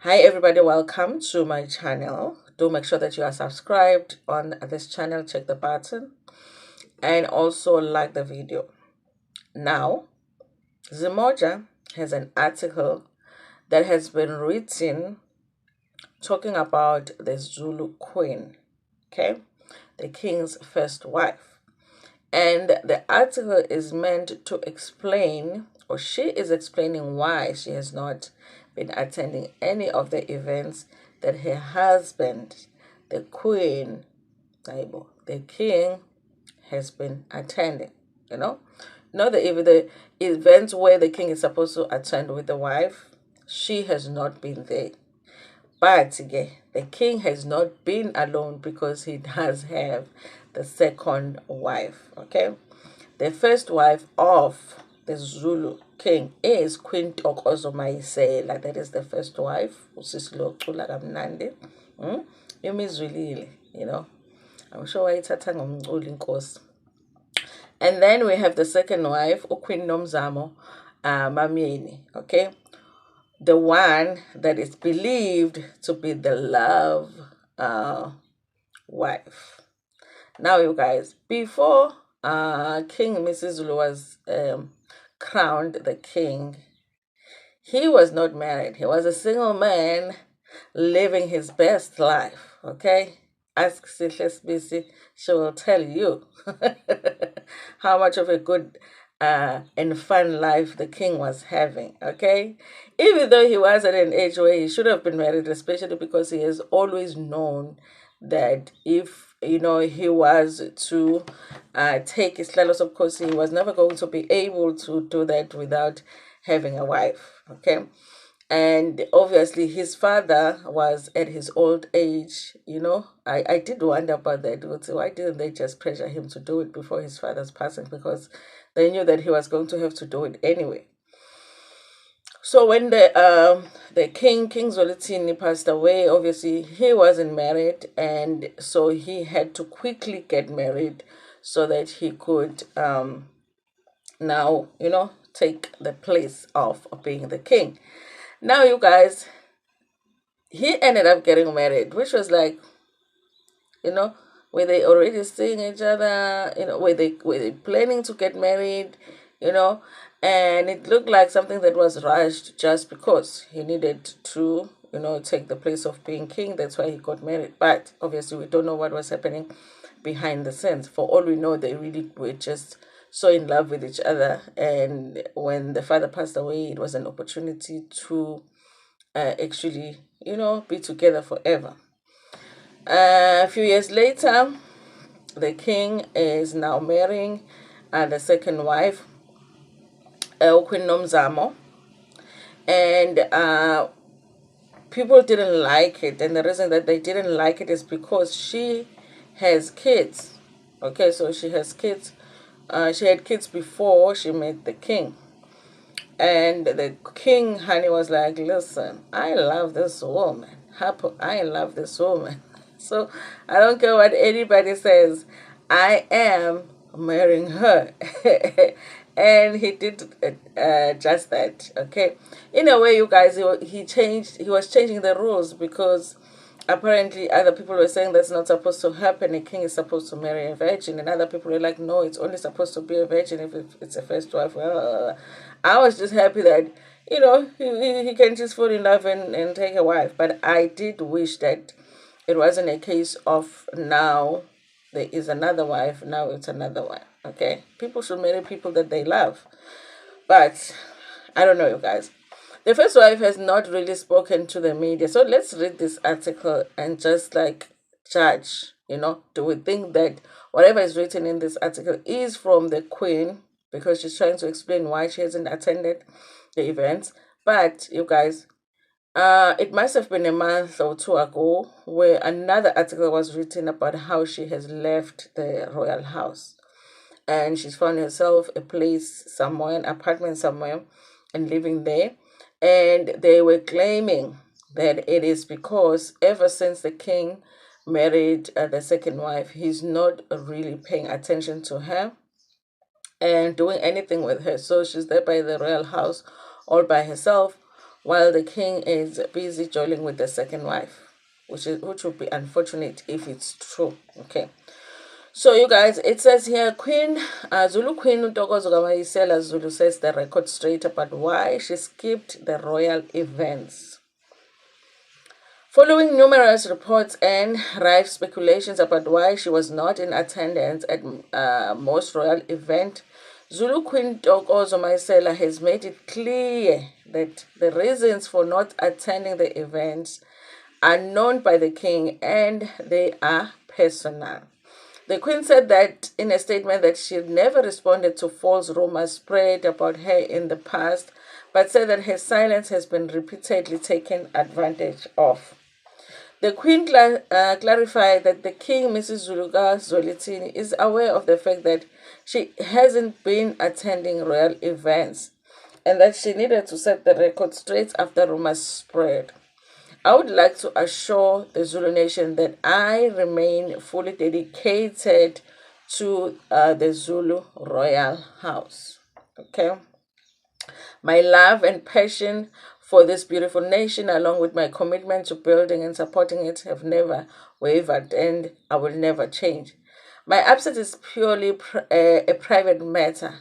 Hi everybody, welcome to my channel. Do make sure that you are subscribed on this channel, check the button and also like the video. Now, Zimoja has an article that has been written talking about the Zulu Queen, okay? The king's first wife. And the article is meant to explain, or she is explaining why she has not been attending any of the events that her husband, the queen, the king, has been attending. You know, not the events where the king is supposed to attend with the wife. She has not been there. But again, the king has not been alone because he does have the second wife. Okay, the first wife of the Zulu king is Queen Tokozo Maisela. That is the first wife. Usisilo Cula Kamnandi. Imizwilile, you know. I'm sure why it's a inkosi. And then we have the second wife, Queen Nomzamo Mamieni. Okay, the one that is believed to be the love wife. Now, you guys, before King Mrs. Zulu was crowned the king, he was not married. He was a single man living his best life. Okay, ask Sihle Sbisi, she will tell you how much of a good and fun life the king was having. Okay, even though he was at an age where he should have been married, especially because he has always known that if he was to take his lalos, of course he was never going to be able to do that without having a wife. Okay, and obviously his father was at his old age. I did wonder about that. Why didn't they just pressure him to do it before his father's passing? Because they knew that he was going to have to do it anyway. So when the King Zwelithini passed away, obviously he wasn't married, and so he had to quickly get married so that he could now take the place of being the king. Now, you guys, he ended up getting married, which was like, were they already seeing each other? Were they planning to get married? You know, and it looked like something that was rushed just because he needed to, take the place of being king. That's why he got married. But obviously, we don't know what was happening behind the scenes. For all we know, they really were just so in love with each other. And when the father passed away, it was an opportunity to actually, be together forever. A few years later, the king is now marrying the second wife, Queen Nomzamo, and people didn't like it. And the reason that they didn't like it is because she has kids. Okay, so she has kids. She had kids before she met the king. And the king, honey, was like, listen, I love this woman. I love this woman. So I don't care what anybody says. I am marrying her. And he did just that. Okay. In a way, you guys, he was changing the rules because apparently other people were saying that's not supposed to happen. A king is supposed to marry a virgin, and other people were like, no, it's only supposed to be a virgin if it's a first wife. I was just happy that he can just fall in love and take a wife. But I did wish that it wasn't a case of now there is another wife, now it's another wife. Okay, people should marry people that they love. But I don't know, you guys. The first wife has not really spoken to the media. So let's read this article and just like judge, do we think that whatever is written in this article is from the queen because she's trying to explain why she hasn't attended the events? But you guys, it must have been a month or two ago where another article was written about how she has left the royal house and she's found herself a place somewhere, an apartment somewhere, and living there. And they were claiming that it is because ever since the king married the second wife, he's not really paying attention to her and doing anything with her. So she's there by the royal house all by herself, while the king is busy joining with the second wife, which would be unfortunate if it's true. Okay. So you guys, it says here, Queen Zulu Queen Ntokozo Kamayisela Zulu says the record straight about why she skipped the royal events. Following numerous reports and rife speculations about why she was not in attendance at most royal events, Zulu Queen Ntokozo Maisela has made it clear that the reasons for not attending the events are known by the king and they are personal. The Queen said that in a statement that she never responded to false rumors spread about her in the past, but said that her silence has been repeatedly taken advantage of. The Queen clarified that the King, Mrs. Zuluka Zolitini, is aware of the fact that she hasn't been attending royal events and that she needed to set the record straight after rumors spread. I would like to assure the Zulu nation that I remain fully dedicated to the Zulu royal house. Okay. My love and passion for this beautiful nation, along with my commitment to building and supporting it, have never wavered and I will never change. My absence is purely a private matter,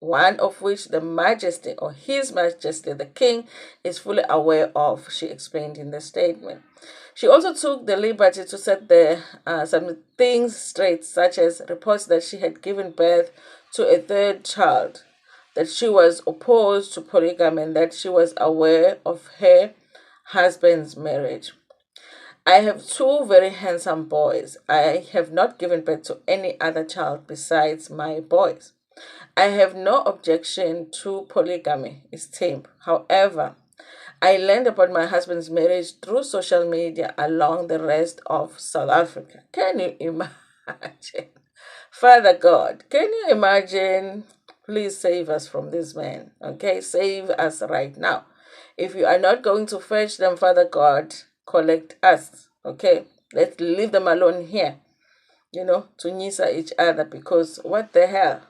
one of which the Majesty or His Majesty the King is fully aware of, she explained in the statement. She also took the liberty to set some things straight, such as reports that she had given birth to a third child, that she was opposed to polygamy, and that she was aware of her husband's marriage. I have two very handsome boys. I have not given birth to any other child besides my boys. I have no objection to polygamy, is Tim. However, I learned about my husband's marriage through social media along the rest of South Africa. Can you imagine? Father God, can you imagine? Please save us from this man. Okay, save us right now. If you are not going to fetch them, Father God, collect us. Okay, let's leave them alone here, to nisa each other, because what the hell?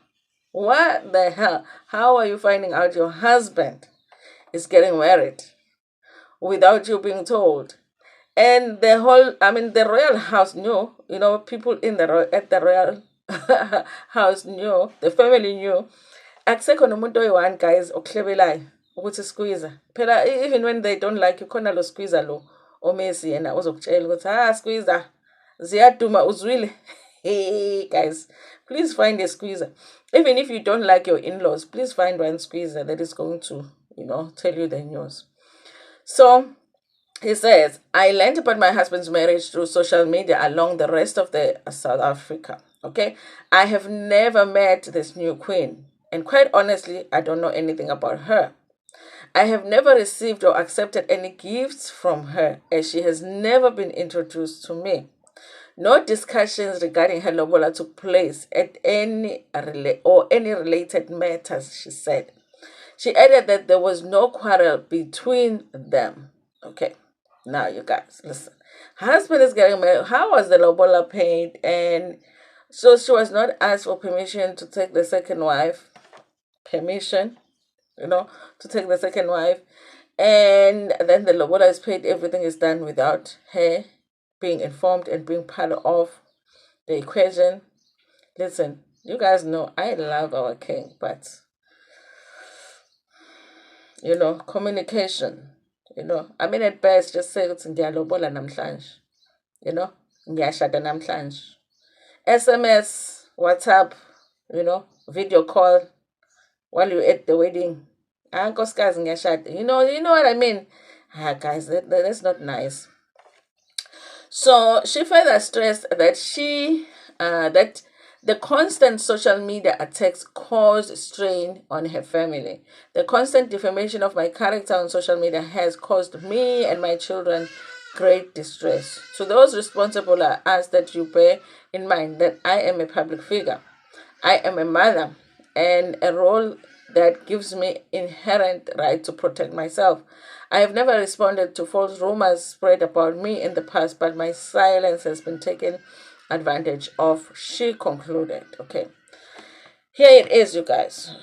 What the hell? How are you finding out your husband is getting married without you being told? And the royal house knew, people at the royal house knew, the family knew. Akusekho nomuntu oyi-one guys okuhlebelayo ukuthi squeezer. Phela even when they don't like you, khona lo squeezer lo omesi yena uzokutshela ukuthi squeezer ziyaduma uzwile. Hey guys, please find a squeezer. Even if you don't like your in-laws, please find one squeezer that is going to, tell you the news. So he says, I learned about my husband's marriage through social media along the rest of the South Africa. Okay. I have never met this new queen. And quite honestly, I don't know anything about her. I have never received or accepted any gifts from her, as she has never been introduced to me. No discussions regarding her lobola took place at any related matters, she said. She added that there was no quarrel between them. Okay, now you guys, listen. Her husband is getting married. How was the lobola paid? And so she was not asked for permission to take the second wife. Permission, to take the second wife. And then the lobola is paid. Everything is done without her being informed and being part of the equation. Listen, you guys know I love our king, but communication, at best just say ukuthi ngiyalobola namhlanje, ngiyashada namhlanje. SMS, WhatsApp, video call while you're at the wedding. Nkosikazi ngiyashada. You know what I mean? Guys, that's not nice. So she further stressed that that the constant social media attacks caused strain on her family. The constant defamation of my character on social media has caused me and my children great distress. To those responsible, I ask that you bear in mind that I am a public figure. I am a mother, and a role that gives me inherent right to protect myself. I have never responded to false rumors spread about me in the past, but my silence has been taken advantage of, she concluded. Okay. Here it is, you guys.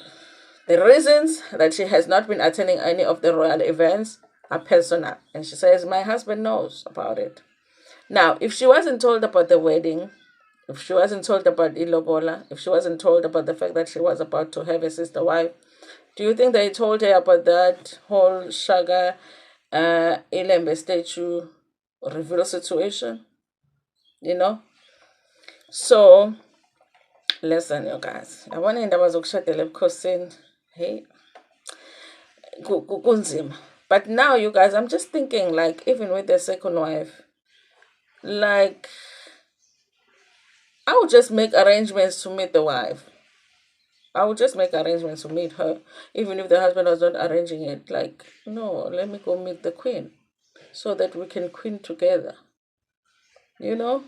The reasons that she has not been attending any of the royal events are personal. And she says, my husband knows about it. Now, if she wasn't told about the wedding, if she wasn't told about Ilobola, if she wasn't told about the fact that she was about to have a sister wife, do you think they told her about that whole Shaga Ilembe statue reveal situation? You know? So, listen, you guys. I want to end up as a hey, kunzima. But now, you guys, I'm just thinking, like, even with the second wife, like, I would just make arrangements to meet the wife. I would just make arrangements to meet her, even if the husband was not arranging it. Like, no, let me go meet the queen so that we can queen together. You know?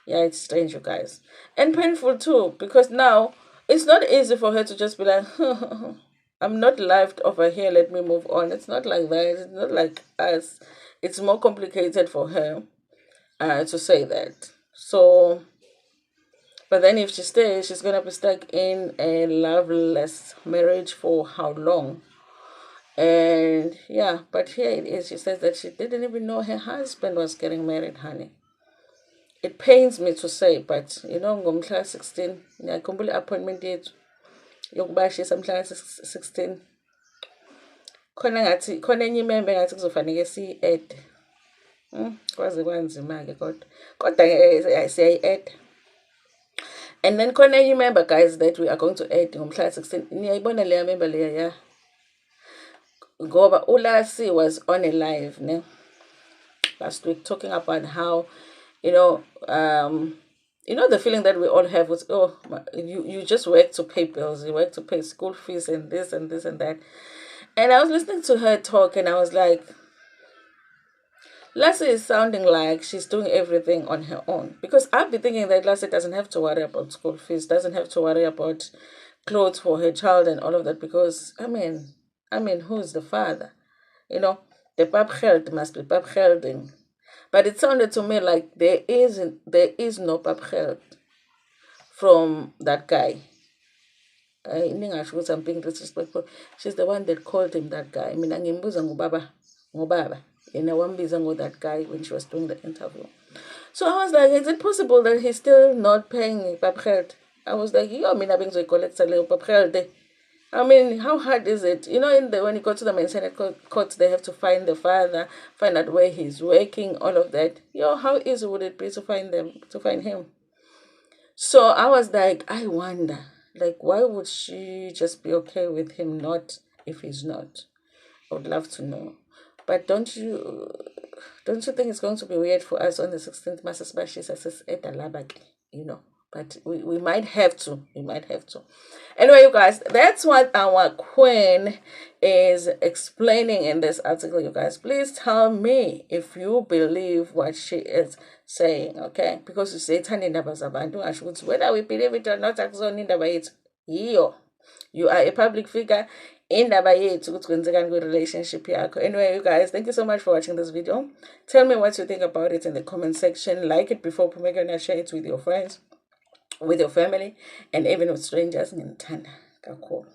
Yeah, it's strange, you guys. And painful too, because now it's not easy for her to just be like, I'm not left over here, let me move on. It's not like that. It's not like us. It's more complicated for her to say that. So, but then if she stays, she's going to be stuck in a loveless marriage for how long? And yeah, but here it is. She says that she didn't even know her husband was getting married, honey. It pains me to say, but you know, ngomhla 16, ngiyakhumbula appointment yethu yokubashisa mhla 16. Khona enye imembe ngathi kuzofanele siyi-add. Kwaze kwanzima-ke kodwa siyayi-add. And then khona enye imember, guys, that we are going to add ngomhla 16. Niyayibona leya member leya, yeah. Ngoba Ulasi was on a live last week talking about how, you know, the feeling that we all have was, oh, you just work to pay bills, you work to pay school fees and this and this and that. And I was listening to her talk and I was like, Lassie is sounding like she's doing everything on her own. Because I've been thinking that Lassie doesn't have to worry about school fees, doesn't have to worry about clothes for her child and all of that. Because, I mean, who's the father? You know, the pap held must be pap helding. But it sounded to me like there is no pap held from that guy. I'm being disrespectful. She's the one that called him that guy. I mean, ngimbuza ngubaba. Wambiza ngo that guy when she was doing the interview. So I was like, is it possible that he's still not paying papgeld? I was like, yo, mina bengizoyicollect leyo papgeld. I mean, how hard is it? You know, when you go to the main Senate courts, they have to find the father, find out where he's working, all of that. Yo, how easy would it be to find him? So I was like, I wonder, like, why would she just be okay with him not if he's not? I would love to know. But don't you think it's going to be weird for us on the 16th Masters Bash says you know? But we might have to. We might have to. Anyway, you guys, that's what our queen is explaining in this article, you guys. Please tell me if you believe what she is saying, okay? Because you say, whether we believe it or not, you are a public figure indaba yethu ukuthi kwenzekani kwi-relationship yakho. Anyway, you guys, thank you so much for watching this video. Tell me what you think about it in the comment section. Like it before Pumegana, share it with your friends, with your family, and even with strangers. Ngithanda kakhulu.